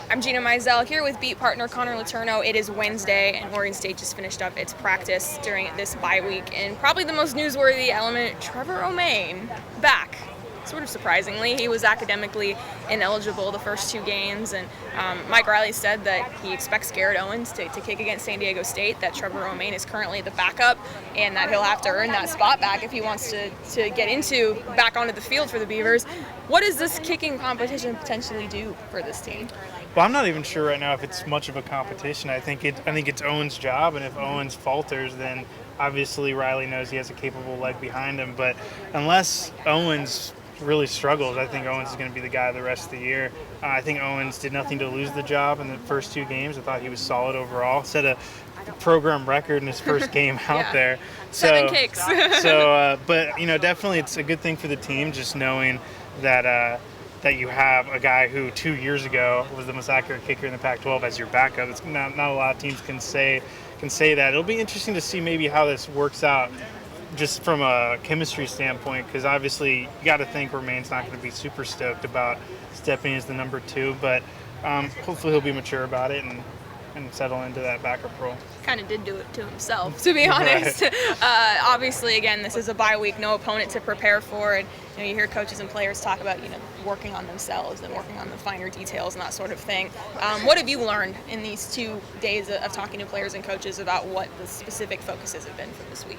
I'm Gina Mizell here with beat partner Connor Letourneau. It is Wednesday, and Oregon State just finished up its practice during this bye week. And probably the most newsworthy element, Trevor Romaine, back. Sort of surprisingly, he was academically ineligible the first two games, and Mike Riley said that he expects Garrett Owens to kick against San Diego State, that Trevor Romaine is currently the backup, and that he'll have to earn that spot back if he wants to get back onto the field for the Beavers. What does this kicking competition potentially do for this team? Well, I'm not even sure right now if it's much of a competition. I think it's Owens' job, and if Owens falters, then obviously Riley knows he has a capable leg behind him. But unless Owens really struggles, I think Owens is going to be the guy the rest of the year. I think Owens did nothing to lose the job in the first two games. I thought he was solid overall. Set a program record in his first game out there. 7 kicks. But definitely it's a good thing for the team, just knowing that you have a guy who 2 years ago was the most accurate kicker in the Pac-12 as your backup. It's not a lot of teams can say that. It'll be interesting to see maybe how this works out just from a chemistry standpoint, because obviously you got to think Romaine's not going to be super stoked about stepping as the number 2, but hopefully he'll be mature about it and settle into that backup role. Kind of did do it to himself, to be honest. Right. Obviously, again, this is a bye week, no opponent to prepare for, and you hear coaches and players talk about working on themselves and working on the finer details and that sort of thing. What have you learned in these 2 days of talking to players and coaches about what the specific focuses have been for this week?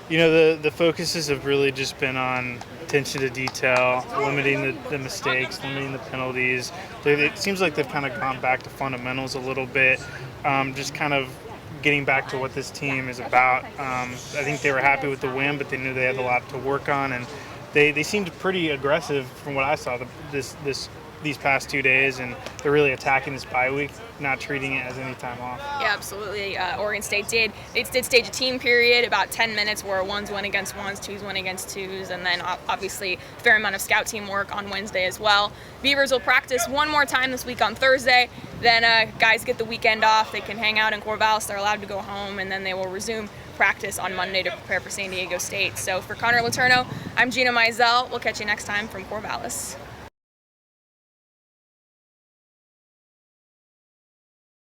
The focuses have really just been on attention to detail, limiting the mistakes, limiting the penalties. It seems like they've kind of gone back to fundamentals a little bit, just kind of getting back to what this team is about. I think they were happy with the win, but they knew they had a lot to work on, and they seemed pretty aggressive from what I saw these past 2 days, and they're really attacking this bye week, not treating it as any time off. Yeah, absolutely. Oregon State did stage a team period, about 10 minutes where ones went against ones, twos went against twos, and then obviously a fair amount of scout team work on Wednesday as well. Beavers will practice one more time this week on Thursday. Then guys get the weekend off. They can hang out in Corvallis. They're allowed to go home, and then they will resume practice on Monday to prepare for San Diego State. So for Connor Letourneau, I'm Gina Mizell. We'll catch you next time from Corvallis.